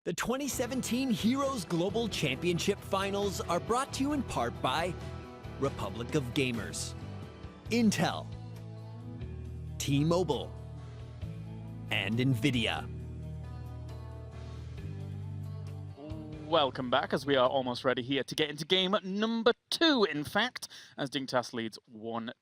The 2017 Heroes Global Championship Finals are brought to you in part by Republic of Gamers, Intel, T-Mobile, and NVIDIA. Welcome back, as we are almost ready here to get into game number 2, in fact, as Dignitas leads 1-0.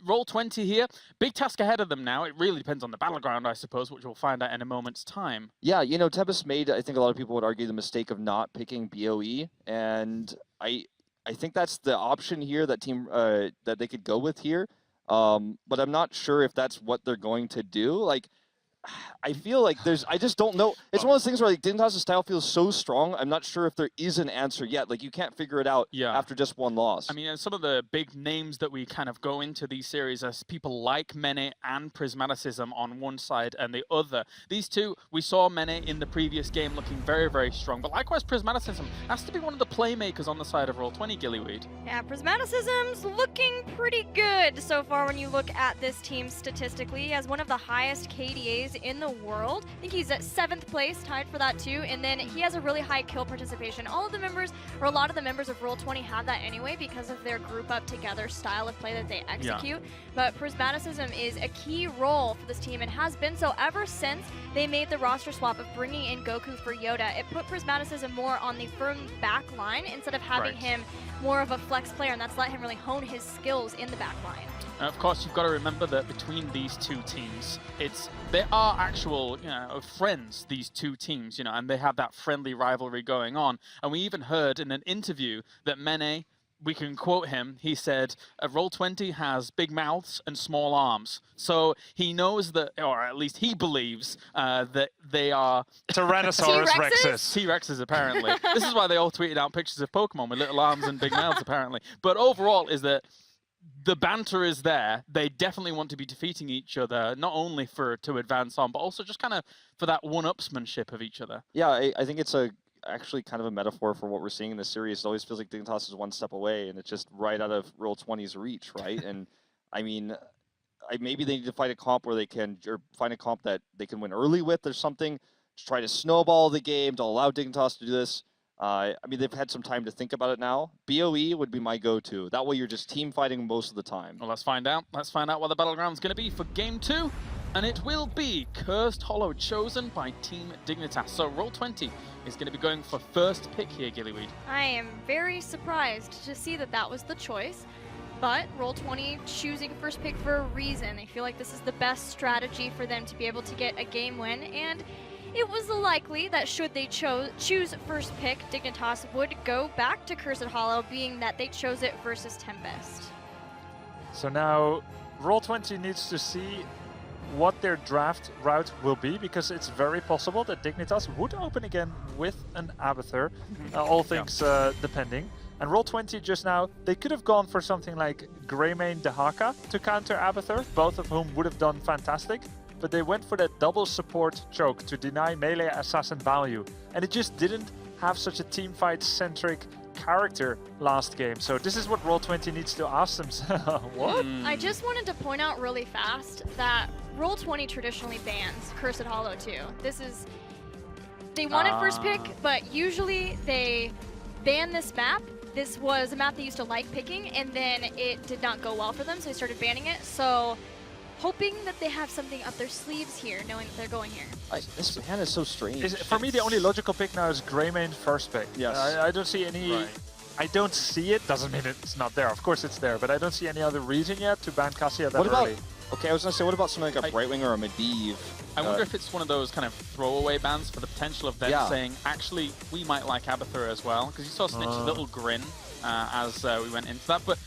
Roll20 here, big task ahead of them now. It really depends on the battleground, I suppose, which we'll find out in a moment's time. Yeah, you know, Tempest made, I think a lot of people would argue, the mistake of not picking BOE, and I think that's the option here that that they could go with here, but I'm not sure if that's what they're going to do. Like, I feel like I just don't know. It's one of those things where like Dignitas' style feels so strong. I'm not sure if there is an answer yet. Like you can't figure it out after just one loss. I mean, some of the big names that we kind of go into these series as people like Mene and Prismaticism on one side and the other. These two, we saw Mene in the previous game looking very, very strong. But likewise, Prismaticism has to be one of the playmakers on the side of Roll20, Gillyweed. Yeah, Prismaticism's looking pretty good so far when you look at this team statistically. He has one of the highest KDAs in the world. I think he's at 7th place, tied for that too, and then he has a really high kill participation. All of the members, or a lot of the members of Roll20 have that anyway because of their group up together style of play that they execute. But Prismaticism is a key role for this team and has been so ever since they made the roster swap of bringing in Goku for Yoda. It put Prismaticism more on the firm back line instead of having him more of a flex player, and that's let him really hone his skills in the back line. Of course, you've got to remember that between these two teams, they are actual, friends, these two teams, and they have that friendly rivalry going on. And we even heard in an interview that Mene, we can quote him, he said, Roll20 has big mouths and small arms. So he knows that, or at least he believes that they are Tyrannosaurus Rexes. T-Rexes, apparently. This is why they all tweeted out pictures of Pokemon with little arms and big mouths, apparently. But overall is that the banter is there. They definitely want to be defeating each other, not only to advance on, but also just kind of for that one-upsmanship of each other. Yeah, I think it's actually kind of a metaphor for what we're seeing in this series. It always feels like Dignitas is one step away, and it's just right out of Roll20's reach, right? And I mean, maybe they need to find a comp where they can, or find a comp that they can win early with or something, to try to snowball the game, to allow Dignitas to do this. I mean, they've had some time to think about it now. BOE would be my go-to. That way you're just team fighting most of the time. Well, let's find out. Let's find out what the battleground's going to be for Game 2. And it will be Cursed Hollow, chosen by Team Dignitas. So Roll20 is going to be going for first pick here, Gillyweed. I am very surprised to see that that was the choice. But Roll20 choosing first pick for a reason. They feel like this is the best strategy for them to be able to get a game win. And it was likely that should they choose first pick, Dignitas would go back to Cursed Hollow, being that they chose it versus Tempest. So now Roll20 needs to see what their draft route will be, because it's very possible that Dignitas would open again with an Abathur, all things depending. And Roll20 just now, they could have gone for something like Greymane Dehaka to counter Abathur, both of whom would have done fantastic. But they went for that double support choke to deny melee assassin value. And it just didn't have such a teamfight-centric character last game. So this is what Roll20 needs to ask themselves. What? I just wanted to point out really fast that Roll20 traditionally bans Cursed Hollow too. They wanted first pick, but usually they ban this map. This was a map they used to like picking, and then it did not go well for them, so they started banning it. So hoping that they have something up their sleeves here, knowing that they're going here. This hand is so strange. For me, the only logical pick now is Greymane first pick. Yes. I don't see any... I don't see it. Doesn't mean it's not there. Of course it's there, but I don't see any other reason yet to ban Cassia that early. Okay, I was going to say, what about something like a Brightwing or a Medivh? I wonder if it's one of those kind of throwaway bans for the potential of them saying, actually, we might like Abathur as well, because you saw Snitch's little grin as we went into that. But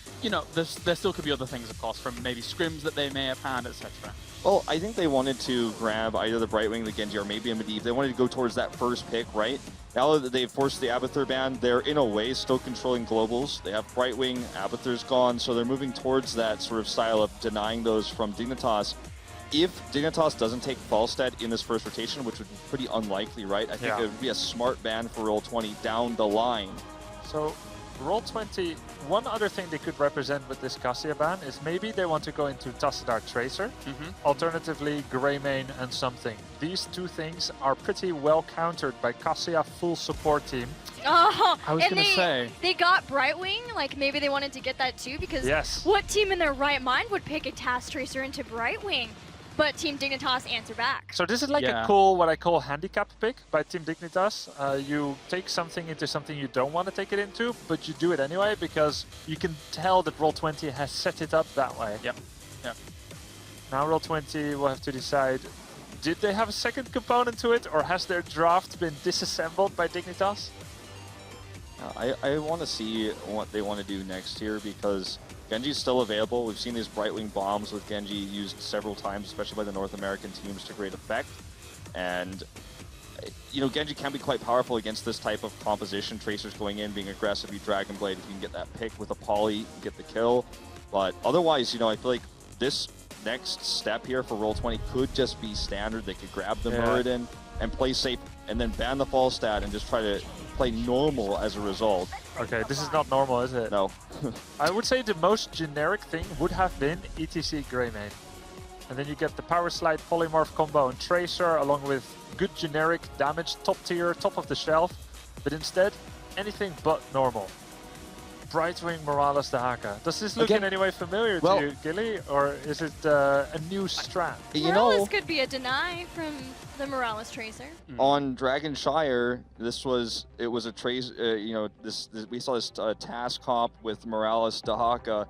there still could be other things, of course, from maybe scrims that they may have had, etc. Well, I think they wanted to grab either the Brightwing, the Genji, or maybe a Medivh. They wanted to go towards that first pick, right? Now that they've forced the Abathur ban, they're in a way still controlling globals. They have Brightwing, Abathur's gone, so they're moving towards that sort of style of denying those from Dignitas. If Dignitas doesn't take Falstad in this first rotation, which would be pretty unlikely, right? I think it would be a smart ban for Roll20 down the line. So Roll20, one other thing they could represent with this Cassia ban is maybe they want to go into Tassadar Tracer, alternatively Greymane and something. These two things are pretty well countered by Cassia full support team. Oh, I was gonna say. They got Brightwing, like maybe they wanted to get that too, because what team in their right mind would pick a Task Tracer into Brightwing? But Team Dignitas answer back. So this is like a cool, what I call handicap pick by Team Dignitas. You take something into something you don't want to take it into, but you do it anyway because you can tell that Roll20 has set it up that way. Yep. Now Roll20 will have to decide, did they have a second component to it, or has their draft been disassembled by Dignitas? I want to see what they want to do next here because Genji's still available. We've seen these Brightwing bombs with Genji used several times, especially by the North American teams to great effect. And, you know, Genji can be quite powerful against this type of composition. Tracers going in, being aggressive, you Dragon Blade. If you can get that pick with a poly, you get the kill. But otherwise, you know, I feel like this next step here for Roll20 could just be standard. They could grab the Muradin and play safe and then ban the fall stat and just try to play normal as a result. Okay, this is not normal, is it? No. I would say the most generic thing would have been ETC Greymane. And then you get the Power Slide Polymorph combo and Tracer along with good generic damage, top tier, top of the shelf. But instead, anything but normal. Brightwing Morales Dahaka. Does this look in any way familiar to you, Gilly? Or is it a new strat? Morales could be a deny from the Morales Tracer. On Dragonshire, it was a trace. You know, we saw this task comp with Morales Dahaka,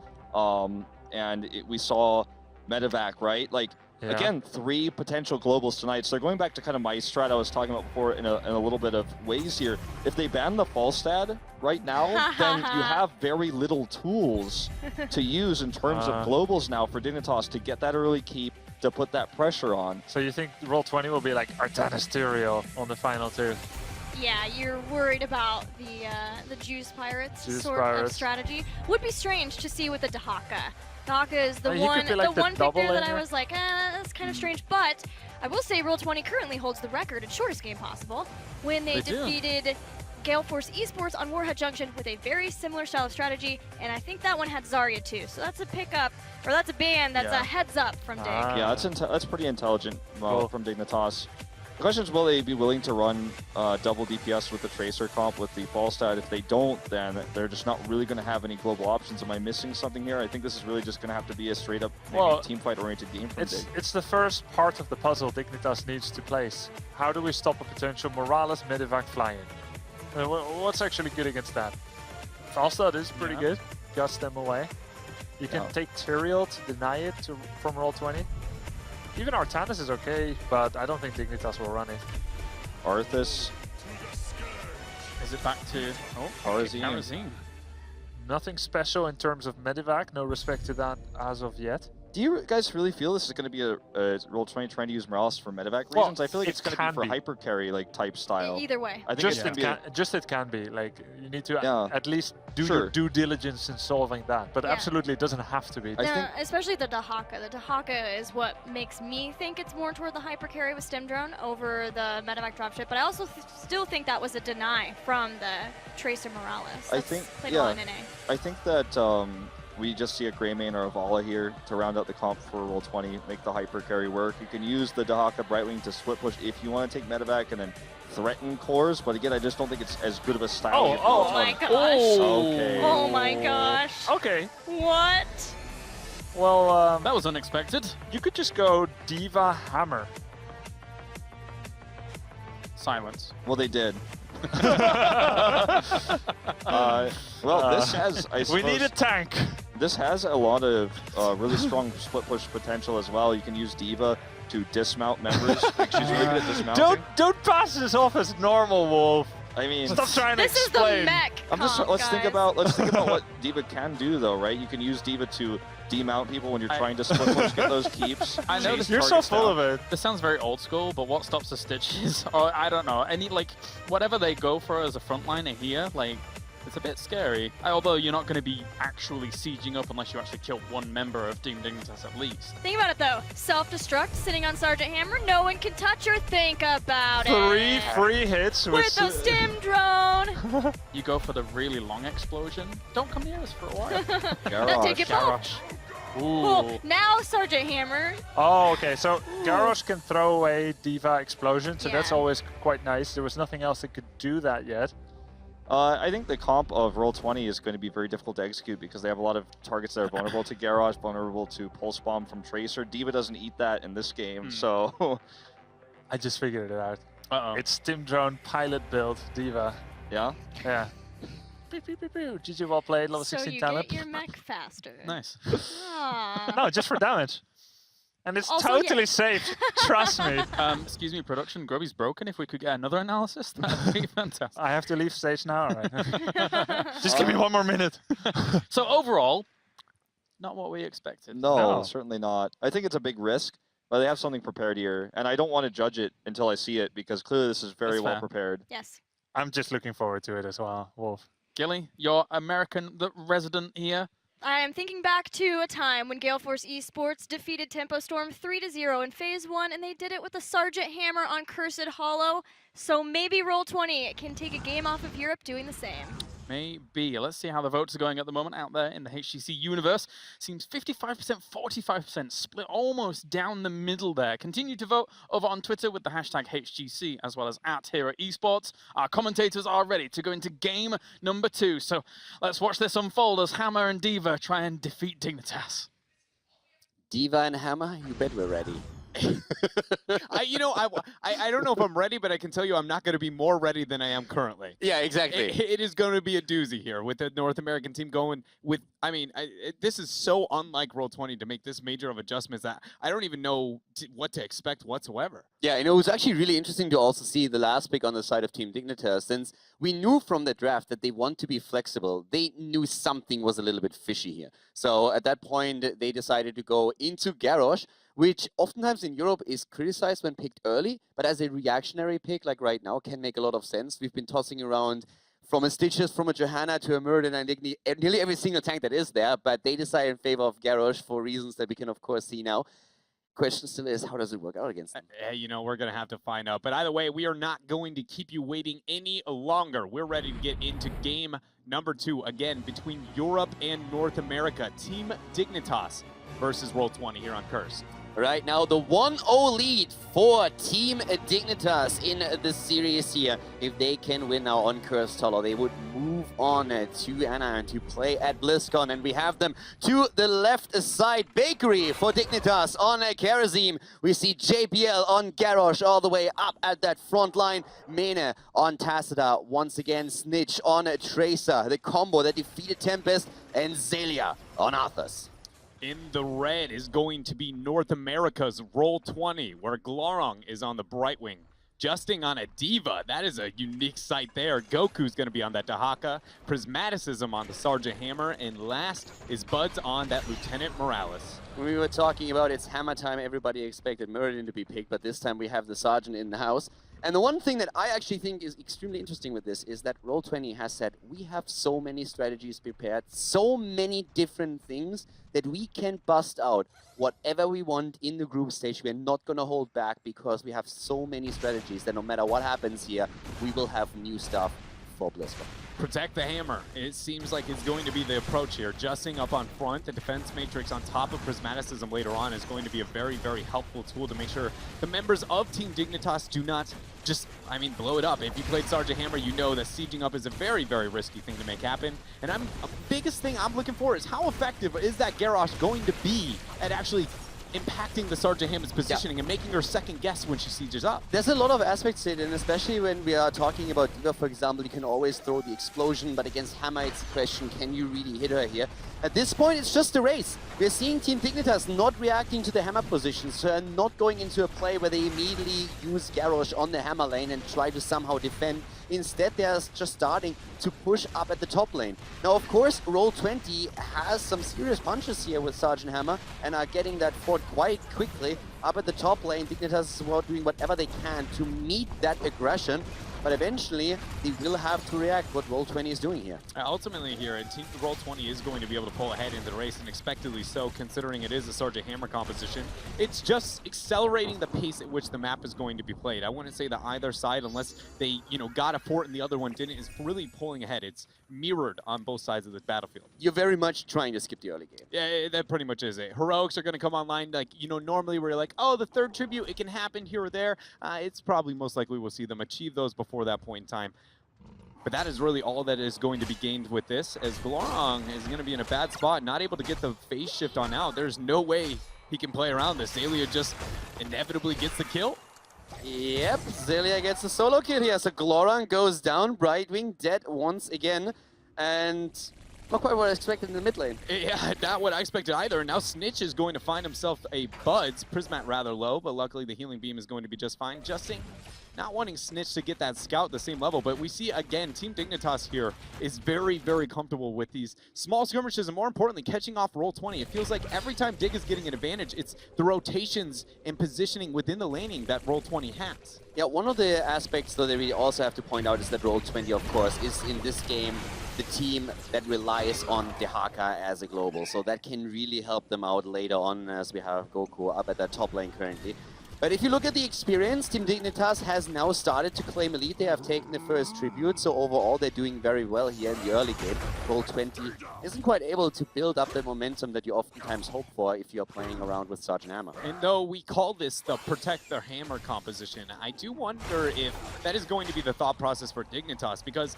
and we saw Medevac, right? Like again, 3 potential globals tonight. So they're going back to kind of my strat I was talking about before in a little bit of ways here. If they ban the Falstad right now, then you have very little tools to use in terms of globals now for Dignitas to get that early keep, to put that pressure on. So you think Roll20 will be like Artanis Tyrael on the final 2? Yeah, you're worried about the Juice Pirates of strategy. Would be strange to see with the Dahaka. Dahaka is the one pick there that I was like, that's kind of strange. But I will say Roll20 currently holds the record in shortest game possible when they defeated Gale Force Esports on Warhead Junction with a very similar style of strategy, and I think that one had Zarya too. So that's a pickup, or that's a ban, that's a heads up from Dig. Yeah, that's pretty intelligent from Dignitas. The question is, will they be willing to run double DPS with the Tracer comp with the Falstad? If they don't, then they're just not really going to have any global options. Am I missing something here? I think this is really just going to have to be a straight up team fight oriented game from Dig. It's the first part of the puzzle Dignitas needs to place. How do we stop a potential Morales Medevac fly-in? What's actually good against that? Falstad is pretty good. Guts them away. You can take Tyrael to deny it from Roll20. Even Artanis is okay, but I don't think Dignitas will run it. Arthas. Is it back to Karazine? Nothing special in terms of Medevac, no respect to that as of yet. Do you guys really feel this is going to be a Roll20 trying to use Morales for Medevac reasons? I feel like it's going to be for hyper carry like type style. Either way. I think it can be. Like you need to at least do your due diligence in solving that. But absolutely, it doesn't have to be. Especially the Dahaka. The Dahaka is what makes me think it's more toward the hyper carry with Stim Drone over the Medevac dropship. But I also still think that was a deny from the Tracer Morales. I think that we just see a Greymane or a Vala here to round out the comp for Roll20, make the hyper carry work. You can use the Dahaka Brightwing to split push if you want to take Medevac and then threaten cores, but again, I just don't think it's as good of a style. Oh my gosh. Oh my gosh. Okay. What? Well, that was unexpected. You could just go Diva Hammer. Silence. Well, they did. Well, this has, I suppose, we need a tank. This has a lot of really strong split push potential as well. You can use Diva to dismount members. Like, she's really good at dismounting. Don't pass this off as normal, Wolf. I mean, stop trying to explain. This is the mech comp, let's think about what Diva can do though, right? You can use Diva to demount people when you're trying to split push, get those keeps. I know you're so full of it. This sounds very old school, but what stops the Stitches? Or I don't know, any whatever they go for as a frontliner here, it's a bit scary. Although you're not going to be actually sieging up unless you actually kill one member of Team Dignitas at least. Think about it though. Self-destruct, sitting on Sergeant Hammer, no one can touch or think about it. 3 free hits with a Stim Drone. You go for the really long explosion. Don't come near us for a while. Take it back. Ooh. Well, now Sergeant Hammer. Oh, okay. So Garrosh can throw away Diva Explosion, so that's Yeah. always quite nice. There was nothing else that could do that yet. I think the comp of Roll20 is going to be very difficult to execute because they have a lot of targets that are vulnerable to Garrosh, vulnerable to Pulse Bomb from Tracer. Diva doesn't eat that in this game, so... I just figured it out. Uh-oh. It's Stim Drone pilot build Diva. yeah? Yeah. Pew, pew, pew, pew. GG, well played, level So 16 you talent. get your mech faster. Nice. Aw. No, just for damage. And it's Also, yeah. totally safe. Trust me. Excuse me, production. Grubby's broken. If we could get another analysis, that'd be fantastic. I have to leave stage now, all right? Just give me 1 more minute. So overall, not what we expected. No, No. certainly not. I think it's a big risk, but they have something prepared here. And I don't want to judge it until I see it because clearly this is very That's well fair. prepared. Yes. I'm just looking forward to it as well, Wolf. Gilly, you're American resident here. I am thinking back to a time when Gale Force Esports defeated Tempo Storm 3-0 in Phase 1, and they did it with a Sergeant Hammer on Cursed Hollow. So maybe Roll20 can take a game off of Europe doing the same. Maybe. Let's see how the votes are going at the moment out there in the HGC universe. Seems 55%, 45% split almost down the middle there. Continue to vote over on Twitter with the hashtag HGC as well as @Hero Esports. Our commentators are ready to go into game number 2. So let's watch this unfold as Hammer and Diva try and defeat Dignitas. Diva and Hammer, you bet we're ready. I don't know if I'm ready, but I can tell you I'm not going to be more ready than I am currently. Yeah, exactly. It is going to be a doozy here with the North American team going with, this is so unlike Roll20 to make this major of adjustments that I don't even know what to expect whatsoever. Yeah, it was actually really interesting to also see the last pick on the side of Team Dignitas, since we knew from the draft that they want to be flexible. They knew something was a little bit fishy here. So at that point, they decided to go into Garrosh, which oftentimes in Europe is criticized when picked early, but as a reactionary pick like right now can make a lot of sense. We've been tossing around from a Stitches, from a Johanna to a Murder and Digni, nearly every single tank that is there, but they decided in favor of Garrosh for reasons that we can of course see now. Question still is, how does it work out against them? We're going to have to find out. But either way, we are not going to keep you waiting any longer. We're ready to get into game number 2, again, between Europe and North America. Team Dignitas versus Roll20 here on Curse. Right now, the 1-0 lead for Team Dignitas in the series here. If they can win now on Cursed Hollow, they would move on to Anaheim to play at BlizzCon. And we have them to the left side. Bakery for Dignitas on Karazim. We see JBL on Garrosh all the way up at that front line. Mene on Tacita. Once again, Snitch on Tracer. The combo that defeated Tempest. And Zelia on Arthas. In the red is going to be North America's Roll20, where Glorong is on the Brightwing. Justing on a Diva, that is a unique sight there. Goku's going to be on that Dahaka. Prismaticism on the Sergeant Hammer. And last is Buds on that Lieutenant Morales. When we were talking about it's Hammer time, everybody expected Muradin to be picked, but this time we have the Sergeant in the house. And the one thing that I actually think is extremely interesting with this is that Roll20 has said, we have so many strategies prepared, so many different things that we can bust out whatever we want in the group stage. We're not going to hold back because we have so many strategies that no matter what happens here, we will have new stuff for BlizzCon. Protect the hammer. It seems like it's going to be the approach here. Justing up on front, the defense matrix on top of Prismaticism later on is going to be a very, very helpful tool to make sure the members of Team Dignitas do not just, blow it up. If you played Sergeant Hammer, you know that sieging up is a very, very risky thing to make happen. And biggest thing I'm looking for is how effective is that Garrosh going to be at actually impacting the Sergeant Hammer's positioning and making her second guess when she sieges up. There's a lot of aspects to it, and especially when we are talking about Diva, for example, you can always throw the explosion, but against Hammer, it's a question, can you really hit her here? At this point, it's just a race. We're seeing Team Dignitas not reacting to the Hammer positions, so not going into a play where they immediately use Garrosh on the Hammer lane and try to somehow defend. Instead, they're just starting to push up at the top lane. Now, of course, Roll20 has some serious punches here with Sergeant Hammer and are getting that fort quite quickly up at the top lane. Dignitas is doing whatever they can to meet that aggression. but eventually they will have to react what Roll20 is doing here. Ultimately here, and Team Roll20 is going to be able to pull ahead in the race, and expectedly so, considering it is a Sergeant Hammer composition. It's just accelerating the pace at which the map is going to be played. I wouldn't say that either side, unless they, got a fort and the other one didn't, is really pulling ahead. It's mirrored on both sides of the battlefield. You're very much trying to skip the early game. Yeah, that pretty much is it. Heroics are going to come online, like, normally we're like, oh, the third tribute, it can happen here or there. It's probably most likely we'll see them achieve those before that point in time. But that is really all that is going to be gained with this, as Glorong is going to be in a bad spot, not able to get the phase shift on out. There's no way he can play around this. Zalia just inevitably gets the kill. Yep, Zalia gets a solo kill here, so Glorong goes down, Brightwing dead once again, and not quite what I expected in the mid lane. Yeah, not what I expected either. And now Snitch is going to find himself a Buds. Prismat rather low, but luckily the healing beam is going to be just fine. Justing not wanting Snitch to get that scout at the same level, but we see again, Team Dignitas here is very, very comfortable with these small skirmishes and more importantly, catching off Roll20. It feels like every time Dig is getting an advantage, it's the rotations and positioning within the laning that Roll20 has. Yeah, one of the aspects though that we also have to point out is that Roll20, of course, is in this game the team that relies on Dehaka as a global. So that can really help them out later on, as we have Goku up at that top lane currently. But if you look at the experience, Team Dignitas has now started to claim elite. They have taken the first tribute, so overall they're doing very well here in the early game. Roll20 isn't quite able to build up the momentum that you oftentimes hope for if you're playing around with Sergeant Hammer. And though we call this the Protect the Hammer composition, I do wonder if that is going to be the thought process for Dignitas, because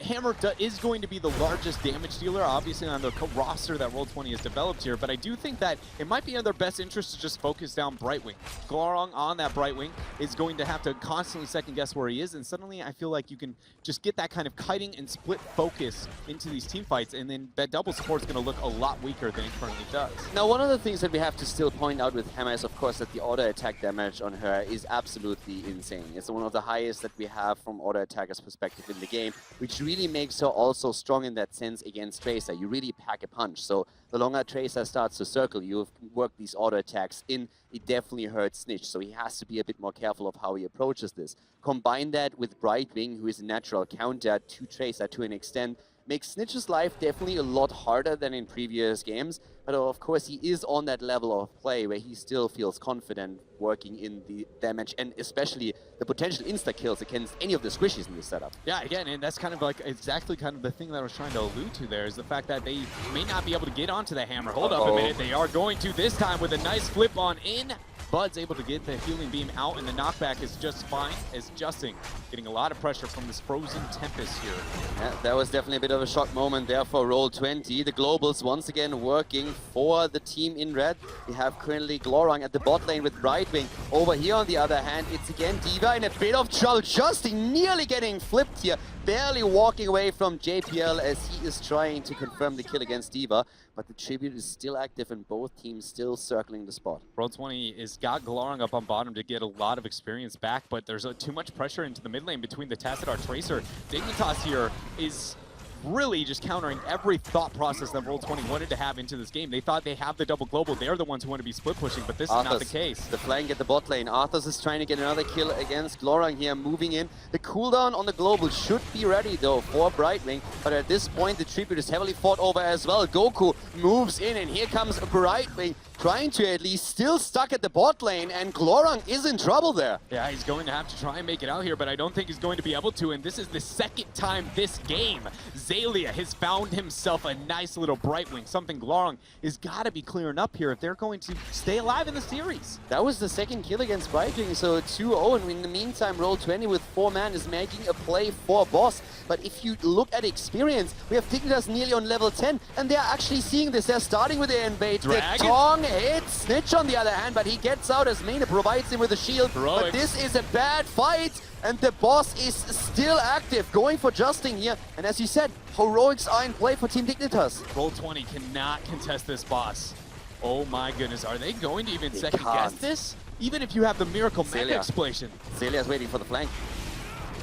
Hammer is going to be the largest damage dealer, obviously, on the roster that Roll20 has developed here, but I do think that it might be in their best interest to just focus down Brightwing. Glorong on that Brightwing is going to have to constantly second-guess where he is, and suddenly I feel like you can just get that kind of kiting and split focus into these team fights, and then that double support is going to look a lot weaker than it currently does. Now, one of the things that we have to still point out with Hammer is, of course, that the auto-attack damage on her is absolutely insane. It's one of the highest that we have from auto-attacker's perspective in the game, which really makes her also strong in that sense against Tracer. You really pack a punch. So the longer Tracer starts to circle, you work these auto attacks in, it definitely hurts Snitch. So he has to be a bit more careful of how he approaches this. Combine that with Brightwing, who is a natural counter to Tracer to an extent, makes Snitch's life definitely a lot harder than in previous games. But of course, he is on that level of play where he still feels confident working in the damage and especially the potential insta-kills against any of the squishies in this setup. Yeah, again, and that's kind of like exactly kind of the thing that I was trying to allude to there, is the fact that they may not be able to get onto the Hammer. Hold up a minute, they are going to this time with a nice flip on in. Bud's able to get the healing beam out, and the knockback is just fine, as Justing getting a lot of pressure from this frozen Tempest here. Yeah, that was definitely a bit of a shock moment there for Roll20. The Globals once again working for the team in red. We have currently Glorong at the bot lane with Brightwing. Over here on the other hand, it's again D.Va in a bit of trouble. Justing nearly getting flipped here, barely walking away from JPL as he is trying to confirm the kill against D.Va. But the tribute is still active and both teams still circling the spot. Roll20 has got Glorong up on bottom to get a lot of experience back, but there's too much pressure into the mid lane between the Tassadar Tracer. Dignitas here is really just countering every thought process that Roll20 wanted to have into this game. They thought they have the double global. They're the ones who want to be split pushing, but this is not the case. The flank at the bot lane. Arthas is trying to get another kill against Glorong here, moving in. The cooldown on the global should be ready though for Brightwing, but at this point the tribute is heavily fought over as well. Goku moves in and here comes Brightwing, trying to at least still stuck at the bot lane, and Glorong is in trouble there. Yeah, he's going to have to try and make it out here, but I don't think he's going to be able to, and this is the second time this game Zalia has found himself a nice little Brightwing, something Glorong has got to be clearing up here if they're going to stay alive in the series. That was the second kill against Brightwing, so 2-0, and in the meantime Roll20 with 4 man is making a play for boss. But if you look at experience, we have Dignitas nearly on level 10, and they're actually seeing this. They're starting with the invade. The Tong hits Snitch on the other hand, but he gets out as Mane provides him with a shield. Heroics. But this is a bad fight, and the boss is still active, going for Justing here. And as you said, heroics are in play for Team Dignitas. Roll20 cannot contest this boss. Oh my goodness, are they going to even second guess this? Even if you have the Miracle Mega Explosion. Zalia's waiting for the flank.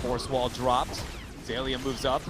Force wall dropped. Zalia moves up.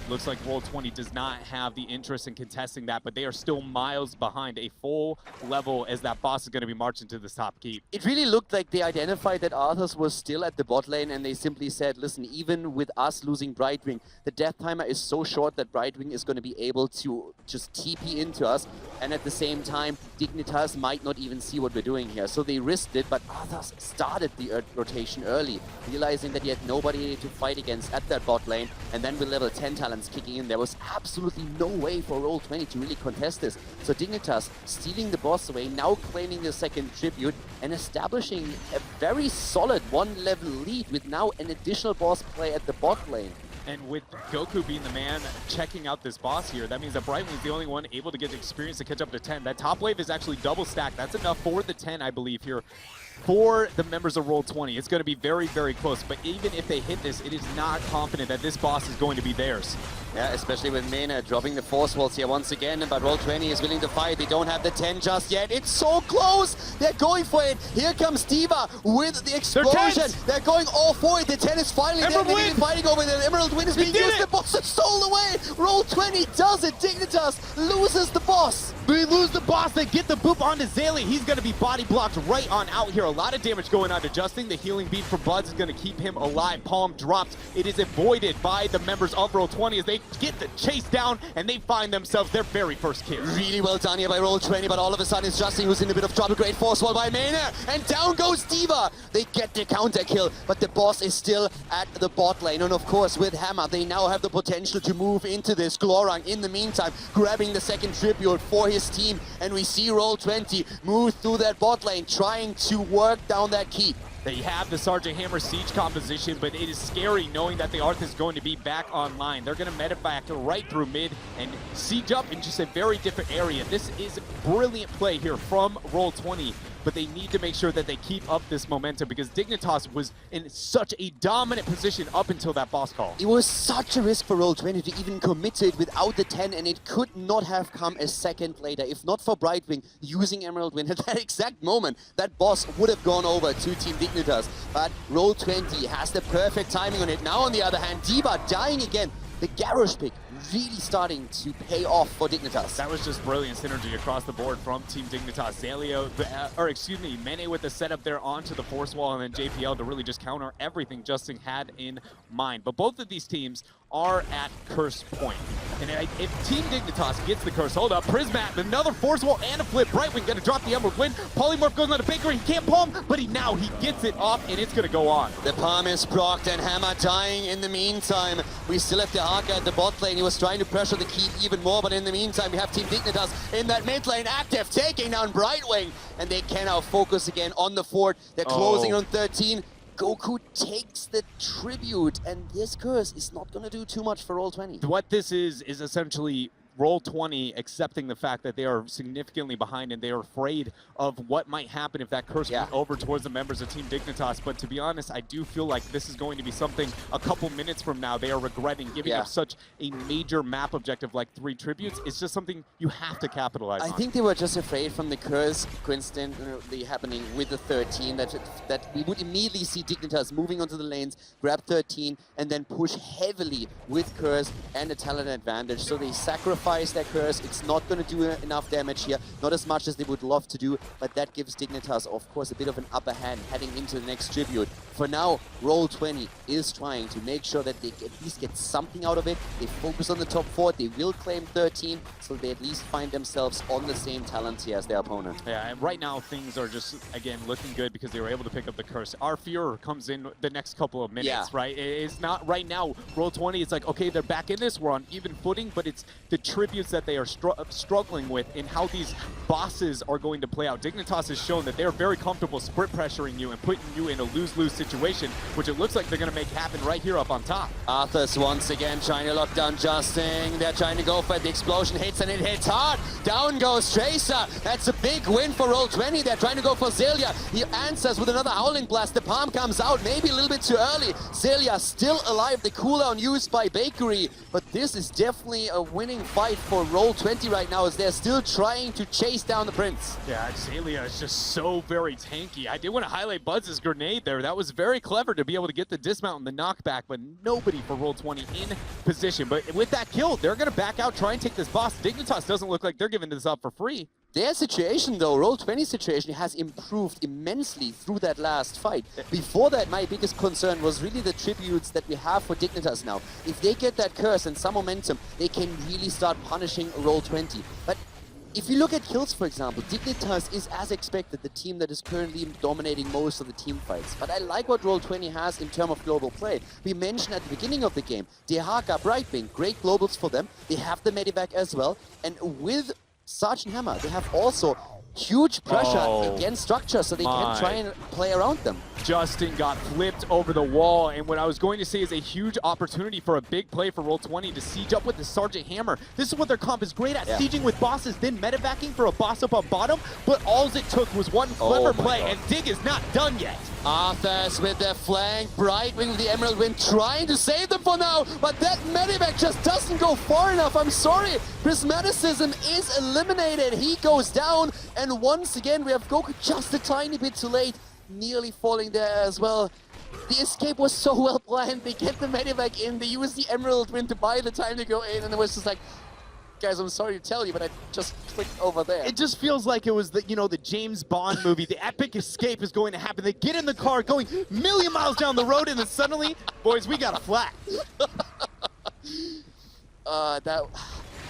Looks like Roll20 does not have the interest in contesting that, but they are still miles behind a full level as that boss is going to be marching to this top keep. It really looked like they identified that Arthas was still at the bot lane, and they simply said, listen, even with us losing Brightwing, the death timer is so short that Brightwing is going to be able to just TP into us, and at the same time, Dignitas might not even see what we're doing here. So they risked it, but Arthas started the rotation early, realizing that he had nobody to fight against at that bot lane, and then with level 10 talents kicking in, there was absolutely no way for Roll20 to really contest this. So Dignitas stealing the boss away, now claiming the second tribute, and establishing a very solid one-level lead with now an additional boss play at the bot lane. And with Goku being the man checking out this boss here, that means that Brightwing is the only one able to get experience to catch up to 10. That top wave is actually double stacked. That's enough for the 10, I believe, here for the members of Roll20. It's going to be very, very close. But even if they hit this, it is not confident that this boss is going to be theirs. Yeah, especially with Mena dropping the force walls here once again, but Roll20 is willing to fight. They don't have the 10 just yet. It's so close! They're going for it. Here comes Diva with the explosion. They're going all for it. The 10 is finally there. They've been fighting over the Emerald Wind is being used. The boss is stolen away. Roll20 does it. Dignitas loses the boss. They lose the boss, they get the boop onto Zaylee. He's going to be body blocked right on out here. A lot of damage going on to Justin. The healing beam from Buds is going to keep him alive. Palm dropped. It is avoided by the members of Roll20 as they get the chase down and they find themselves their very first kill. Really well done here by Roll20, but all of a sudden it's Justin who's in a bit of trouble. Great force wall by Mena, and down goes Diva. They get the counter kill, but the boss is still at the bot lane. And of course, with Hammer, they now have the potential to move into this. Glorang, in the meantime, grabbing the second tribute for his team, and we see Roll20 move through that bot lane, trying to work down that keep. They have the Sergeant Hammer siege composition, but it is scary knowing that the Arth is going to be back online. They're going to medevac right through mid and siege up in just a very different area. This is brilliant play here from Roll20, but they need to make sure that they keep up this momentum because Dignitas was in such a dominant position up until that boss call. It was such a risk for Roll20 to even commit to it without the 10, and it could not have come a second later. If not for Brightwing using Emerald Wind at that exact moment, that boss would have gone over to Team Dignitas. But Roll20 has the perfect timing on it. Now on the other hand, Diva dying again. The Garrosh pick really starting to pay off for Dignitas. That was just brilliant synergy across the board from Team Dignitas. Mene with the setup there onto the force wall, and then JPL to really just counter everything Justin had in mind. But both of these teams are at curse point. And if Team Dignitas gets the curse, hold up, Prismat, another force wall and a flip. Brightwing gonna drop the Emerald Wind. Polymorph goes on to Bakery, he can't palm, but he gets it off, and it's gonna go on. The palm is procced, and Hammer dying in the meantime. We still have the Arca at the bot lane. He was trying to pressure the keep even more, but in the meantime, we have Team Dignitas in that mid lane active, taking down Brightwing, and they can now focus again on the fort. They're closing on 13. Goku takes the tribute, and this curse is not going to do too much for Roll20. What this is essentially Roll20 accepting the fact that they are significantly behind and they are afraid of what might happen if that curse went over towards the members of Team Dignitas. But to be honest, I do feel like this is going to be something a couple minutes from now they are regretting. Giving up such a major map objective like 3 tributes. It's just something you have to capitalize on. I think they were just afraid from the curse coincidentally happening with the 13 that we would immediately see Dignitas moving onto the lanes, grab 13, and then push heavily with curse and a talent advantage. So they sacrifice that curse. It's not going to do enough damage here, not as much as they would love to do, but that gives Dignitas, of course, a bit of an upper hand heading into the next tribute. For now, Roll20 is trying to make sure that they at least get something out of it. They focus on the top 4. They will claim 13, so they at least find themselves on the same talent here as their opponent. Yeah, and right now things are just, again, looking good because they were able to pick up the curse. Our Fuhrer comes in the next couple of minutes, right? It's not right now. Roll20, it's like, okay, they're back in this. We're on even footing, but it's the tributes that they are struggling with and how these bosses are going to play out. Dignitas has shown that they're very comfortable sprint pressuring you and putting you in a lose-lose situation, which it looks like they're going to make happen right here up on top. Arthas once again trying to lock down Justin. They're trying to go for it. The explosion hits, and it hits hard. Down goes Tracer. That's a big win for Roll20. They're trying to go for Zelia. He answers with another Howling Blast. The palm comes out, maybe a little bit too early. Zelia still alive. The cooldown used by Bakery, but this is definitely a winning fight fight for Roll20 right now as they're still trying to chase down the Prince. Yeah, Xalia is just so very tanky. I did want to highlight Buds' grenade there. That was very clever to be able to get the dismount and the knockback, but nobody for Roll20 in position. But with that kill, they're going to back out, try and take this boss. Dignitas doesn't look like they're giving this up for free. Their situation though, Roll20's situation has improved immensely through that last fight. Before that, my biggest concern was really the tributes that we have for Dignitas now. If they get that curse and some momentum, they can really start punishing Roll20. But if you look at kills, for example, Dignitas is, as expected, the team that is currently dominating most of the team fights. But I like what Roll20 has in terms of global play. We mentioned at the beginning of the game, Dehaka, Brightwing, great globals for them. They have the medivac as well. And with Sergeant Hammer, they have also huge pressure against structure, so they can try and play around them. Justin got flipped over the wall, and what I was going to say is a huge opportunity for a big play for Roll20 to siege up with the Sergeant Hammer. This is what their comp is great at, sieging with bosses, then medevacing for a boss up on bottom, but all it took was one clever play, and Dig is not done yet. Arthas with their flank, Brightwing with the Emerald Wind trying to save them for now, but that medivac just doesn't go far enough. I'm sorry, Prismaticism is eliminated. He goes down, and once again we have Goku just a tiny bit too late, nearly falling there as well. The escape was so well planned. They get the medivac in, they use the Emerald Wind to buy the time to go in, and it was just like, guys, I'm sorry to tell you, but I just clicked over there. It just feels like it was the, you know, the James Bond movie. The epic escape is going to happen. They get in the car going a million miles down the road, and then suddenly, boys, we got a flat. That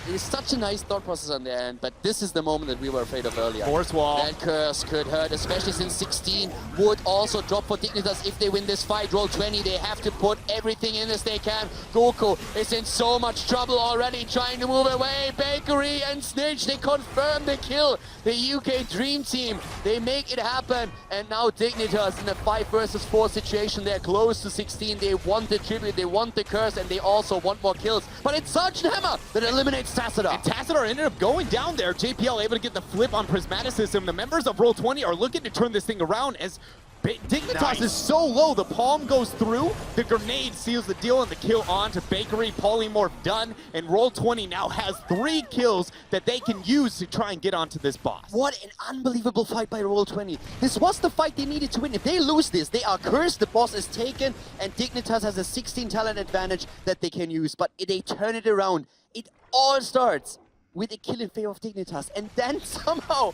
is such a nice thought process on their end, but this is the moment that we were afraid of earlier. Force wall. That curse could hurt, especially since 16 would also drop for Dignitas if they win this fight. Roll20, they have to put everything in as they can. Goku is in so much trouble already, trying to move away. Bakery and Snitch, they confirm the kill. The UK Dream Team, they make it happen. And now Dignitas in a 5 versus 4 situation. They're close to 16. They want the tribute, they want the curse, and they also want more kills. But it's Sergeant Hammer that eliminates Tassadar. And Tassadar ended up going down there. JPL able to get the flip on Prismaticism. The members of Roll20 are looking to turn this thing around as Dignitas is so low. The palm goes through. The grenade seals the deal and the kill on to Bakery. Polymorph done. And Roll20 now has 3 kills that they can use to try and get onto this boss. What an unbelievable fight by Roll20. This was the fight they needed to win. If they lose this, they are cursed. The boss is taken. And Dignitas has a 16 talent advantage that they can use. But they turn it around. It all starts with a kill in favor of Dignitas, and then somehow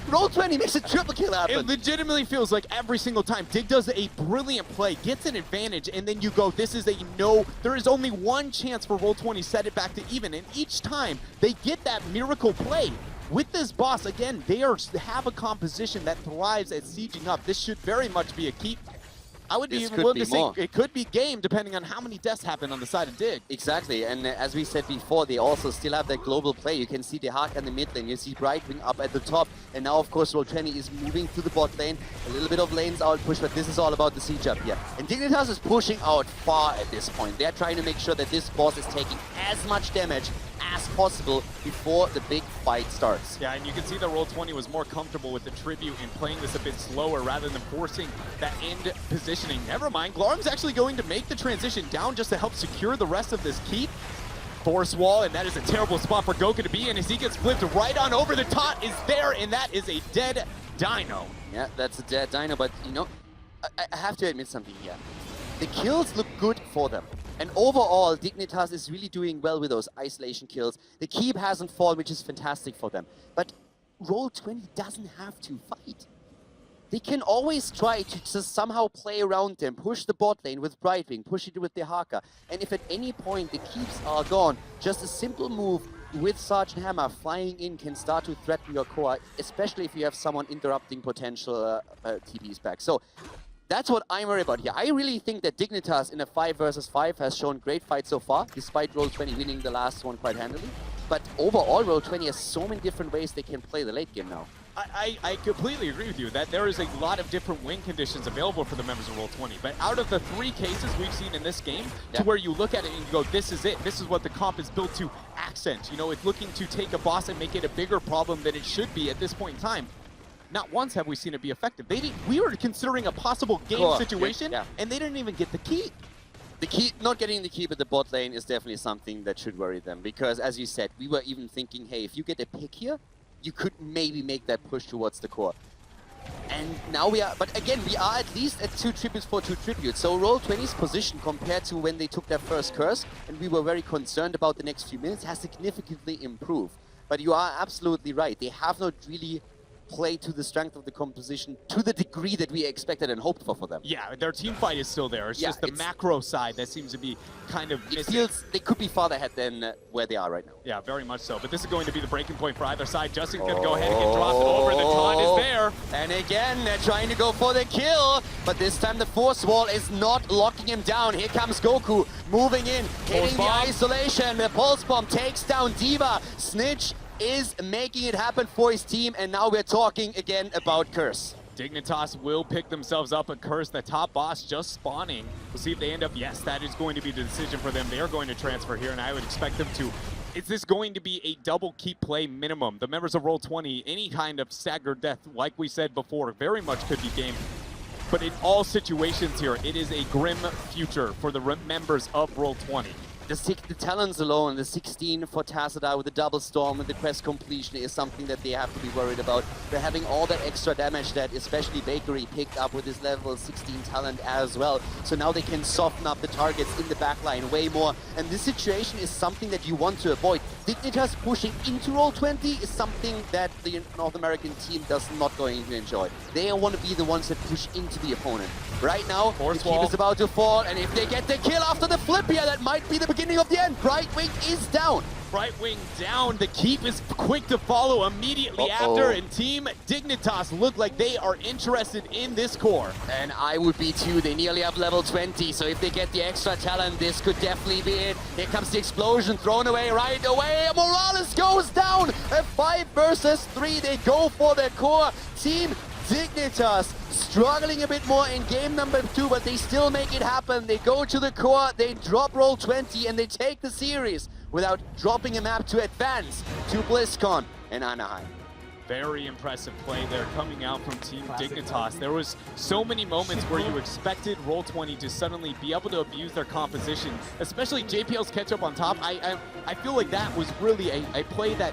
Roll20 makes a triple kill happen. It legitimately feels like every single time Dig does a brilliant play, gets an advantage, and then you go, this is a no, there is only one chance for Roll20 to set it back to even, and each time they get that miracle play. With this boss, again, they have a composition that thrives at sieging up. This should very much be a keep. I would be even willing to say it could be game depending on how many deaths happen on the side of Dig. Exactly, and as we said before, they also still have that global play. You can see Dehaka in the mid lane, you see Brightwing up at the top, and now of course Roll20 is moving to the bot lane. A little bit of lanes out push, but this is all about the siege up here. And Dignitas is pushing out far at this point. They're trying to make sure that this boss is taking as much damage as possible before the big fight starts. Yeah, and you can see that Roll20 was more comfortable with the tribute and playing this a bit slower rather than forcing that end positioning. Never mind, Glarm's actually going to make the transition down just to help secure the rest of this keep. Force wall, and that is a terrible spot for Goku to be in as he gets flipped right on over. The taunt is there, and that is a dead Dino. Yeah, that's a dead Dino, but you know, I have to admit something here. The kills look good for them. And overall, Dignitas is really doing well with those isolation kills. The keep hasn't fallen, which is fantastic for them. But Roll20 doesn't have to fight. They can always try to just somehow play around them, push the bot lane with Brightwing, push it with Dehaka. And if at any point the keeps are gone, just a simple move with Sergeant Hammer flying in can start to threaten your core, especially if you have someone interrupting potential TPs back. So that's what I'm worried about here. I really think that Dignitas in a 5 versus 5 has shown great fight so far, despite Roll20 winning the last one quite handily. But overall, Roll20 has so many different ways they can play the late game now. I completely agree with you that there is a lot of different win conditions available for the members of Roll20, but out of the 3 cases we've seen in this game, to where you look at it and you go, this is it, this is what the comp is built to accent. You know, it's looking to take a boss and make it a bigger problem than it should be at this point in time. Not once have we seen it be effective. We were considering a possible game situation, and they didn't even get the key. The key, not getting the keep at the bot lane is definitely something that should worry them, because as you said, we were even thinking, hey, if you get a pick here, you could maybe make that push towards the core. And now we are, but again, we are at least at 2 tributes for 2 tributes. So Roll20's position compared to when they took their first curse, and we were very concerned about the next few minutes, has significantly improved. But you are absolutely right. They have not really played to the strength of the composition to the degree that we expected and hoped for them. Yeah, their team fight is still there. It's just the macro side that seems to be kind of missing. It feels they could be farther ahead than where they are right now. Yeah, very much so. But this is going to be the breaking point for either side. Justin's going to go ahead and get dropped over. The taunt is there. And again, they're trying to go for the kill. But this time the force wall is not locking him down. Here comes Goku moving in, hitting the isolation. The pulse bomb takes down D.Va. Snitch is making it happen for his team, and now we're talking again about Curse. Dignitas will pick themselves up a Curse, the top boss just spawning. We'll see if they end up, yes, that is going to be the decision for them. They are going to transfer here, and I would expect them to. Is this going to be a double keep play minimum? The members of Roll20, any kind of staggered death, like we said before, very much could be game. But in all situations here, it is a grim future for the members of Roll20. The talents alone, the 16 for Tazadar with the double storm and the quest completion is something that they have to be worried about. They're having all that extra damage that especially Bakery picked up with his level 16 talent as well. So now they can soften up the targets in the backline way more. And this situation is something that you want to avoid. Dignitas pushing into Roll20 is something that the North American team does not going to enjoy. They want to be the ones that push into the opponent. Right now, the keep is about to fall, and if they get the kill after the flip here, that might be the beginning of the end. Brightwing is down. Brightwing down. The keep is quick to follow immediately after, and Team Dignitas look like they are interested in this core. And I would be too. They nearly have level 20, so if they get the extra talent, this could definitely be it. Here comes the explosion, thrown away right away. Morales goes down. A 5 versus 3. They go for their core. Team Dignitas struggling a bit more in game number 2, but they still make it happen. They go to the core, they drop Roll20, and they take the series without dropping a map to advance to BlizzCon and Anaheim. Very impressive play there coming out from Team Dignitas. There was so many moments where you expected Roll20 to suddenly be able to abuse their composition, especially JPL's catch up on top. I feel like that was really a play that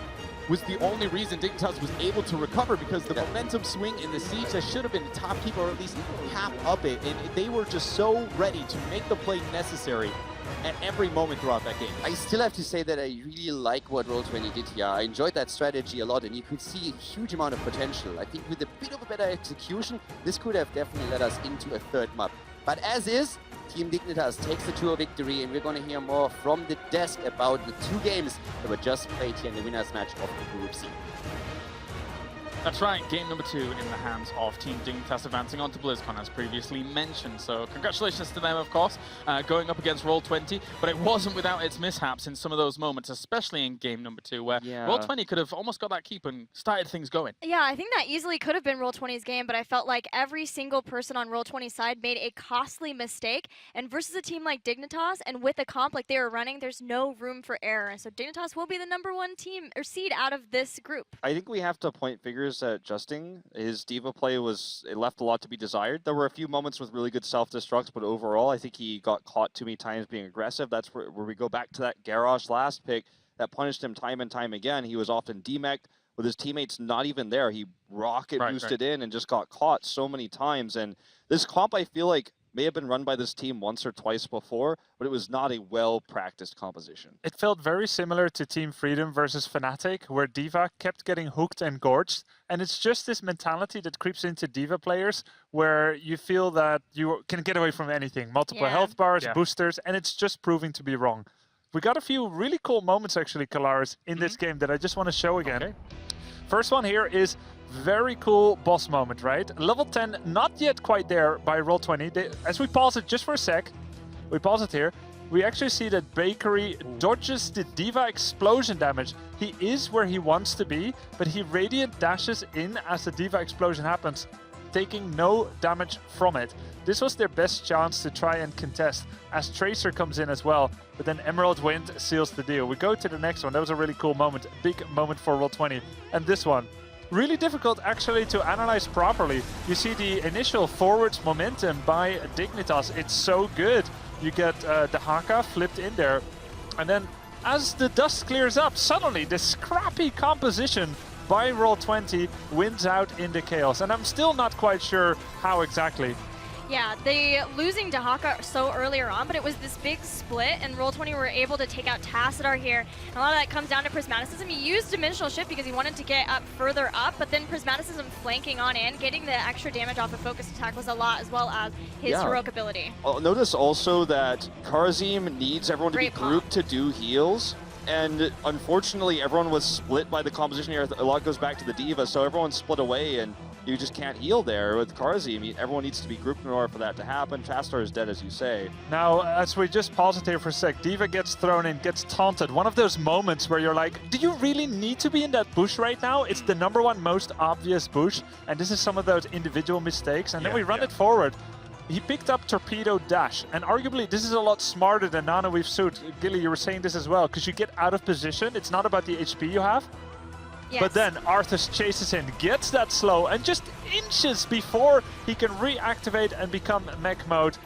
was the only reason Dignitas was able to recover, because the momentum swing in the siege that should have been a top keep or at least half up it, and they were just so ready to make the play necessary at every moment throughout that game. I still have to say that I really like what Roll20 did here. I enjoyed that strategy a lot, and you could see a huge amount of potential. I think with a bit of a better execution, this could have definitely led us into a third map. But as is, Team Dignitas takes the tour victory, and we're going to hear more from the desk about the 2 games that were just played here in the winners match of the Group C. That's right, game number 2 in the hands of Team Dignitas, advancing on to BlizzCon as previously mentioned. So congratulations to them, of course, going up against Roll20, but it wasn't without its mishaps in some of those moments, especially in game number 2, where Roll20 could have almost got that keep and started things going. Yeah, I think that easily could have been Roll20's game, but I felt like every single person on Roll20's side made a costly mistake, and versus a team like Dignitas, and with a comp like they were running, there's no room for error. So Dignitas will be the #1 team or seed out of this group. I think we have to point fingers at Justin. His D.Va play it left a lot to be desired. There were a few moments with really good self-destructs, but overall I think he got caught too many times being aggressive. That's where we go back to that Garrosh last pick that punished him time and time again. He was often demeched with his teammates not even there. He rocket boosted in and just got caught so many times. And this comp, I feel like, may have been run by this team once or twice before, but it was not a well-practiced composition. It felt very similar to Team Freedom versus Fnatic, where D.Va kept getting hooked and gorged. And it's just this mentality that creeps into D.Va players, where you feel that you can get away from anything. Multiple health bars, boosters, and it's just proving to be wrong. We got a few really cool moments, actually, Kalaris, in this game that I just want to show again. First one here is very cool boss moment, right? Level 10, not yet quite there by Roll20. As we pause it just for a sec, we pause it here, we actually see that Bakery dodges the D.Va explosion damage. He is where he wants to be, but he radiant dashes in as the D.Va explosion happens, taking no damage from it. This was their best chance to try and contest, as Tracer comes in as well, but then Emerald Wind seals the deal. We go to the next one. That was a really cool moment, big moment for Roll20. And this one, really difficult actually to analyze properly. You see the initial forwards momentum by Dignitas. It's so good. You get the Haka flipped in there. And then as the dust clears up, suddenly this scrappy composition by Roll20 wins out in the chaos. And I'm still not quite sure how exactly. Yeah, they losing Dahaka so earlier on, but it was this big split, and Roll20 were able to take out Tassadar here. And a lot of that comes down to Prismaticism. He used Dimensional Shift because he wanted to get up further up, but then Prismaticism flanking on in, getting the extra damage off of Focus Attack was a lot, as well as his heroic ability. Notice also that Karazim needs everyone to be grouped to do heals. And unfortunately, everyone was split by the composition here. A lot goes back to the D.Va, so everyone split away, and you just can't heal there with Karazim. Everyone needs to be grouped in order for that to happen. Tassadar is dead, as you say. Now, as we just pause it here for a sec, D.Va gets thrown in, gets taunted. One of those moments where you're like, do you really need to be in that bush right now? It's the #1 most obvious bush, and this is some of those individual mistakes. And then we run it forward. He picked up Torpedo Dash, and arguably this is a lot smarter than Nana Weave Suit. Gilly, you were saying this as well, because you get out of position. It's not about the HP you have. Yes. But then Arthas chases in, gets that slow, and just inches before he can reactivate and become mech mode,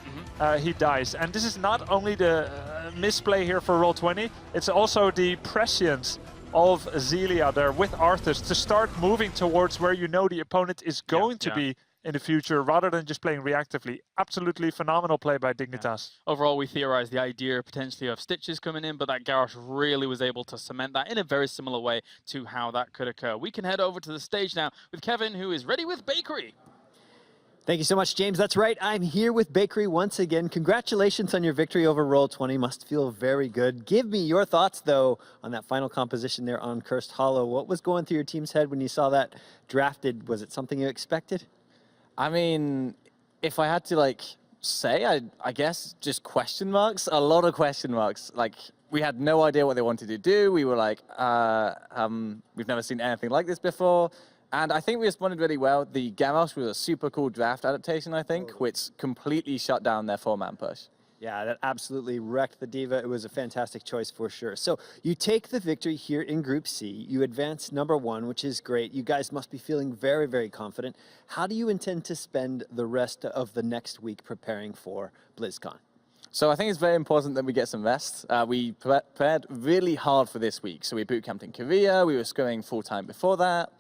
he dies. And this is not only the misplay here for Roll20, it's also the prescience of Zelia there with Arthas to start moving towards where you know the opponent is going to be in the future, rather than just playing reactively. Absolutely phenomenal play by Dignitas. Overall, we theorized the idea potentially of Stitches coming in, but that Garrosh really was able to cement that in a very similar way to how that could occur. We can head over to the stage now with Kevin, who is ready with Bakery. Thank you so much, James. That's right, I'm here with Bakery once again. Congratulations on your victory over Roll20. Must feel very good. Give me your thoughts, though, on that final composition there on Cursed Hollow. What was going through your team's head when you saw that drafted? Was it something you expected? I mean, if I had to say, I guess just question marks, a lot of question marks. Like, we had no idea what they wanted to do. We were like, we've never seen anything like this before. And I think we responded really well. The Garrosh was a super cool draft adaptation, I think, which completely shut down their 4-man push. Yeah, that absolutely wrecked the D.Va. It was a fantastic choice for sure. So you take the victory here in Group C. You advance #1, which is great. You guys must be feeling very, very confident. How do you intend to spend the rest of the next week preparing for BlizzCon? So I think it's very important that we get some rest. We prepared really hard for this week. So we boot camped in Korea. We were screwing full-time before that.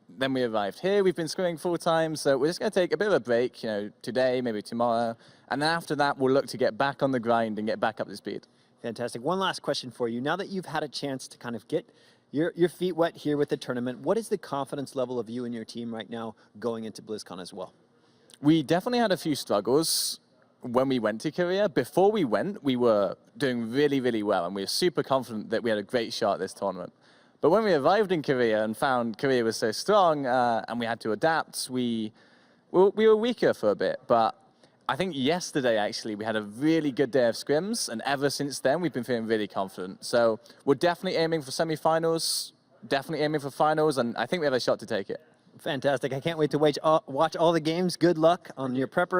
Then we arrived here. We've been screwing full-time. So we're just going to take a bit of a break, today, maybe tomorrow. And then after that, we'll look to get back on the grind and get back up to speed. Fantastic. One last question for you. Now that you've had a chance to kind of get your feet wet here with the tournament, what is the confidence level of you and your team right now going into BlizzCon as well? We definitely had a few struggles when we went to Korea. Before we went, we were doing really, really well, and we were super confident that we had a great shot at this tournament. But when we arrived in Korea and found Korea was so strong and we had to adapt, we were weaker for a bit. But I think yesterday, actually, we had a really good day of scrims, and ever since then, we've been feeling really confident. So we're definitely aiming for semi-finals, definitely aiming for finals, and I think we have a shot to take it. Fantastic. I can't wait to watch all the games. Good luck on your preparation.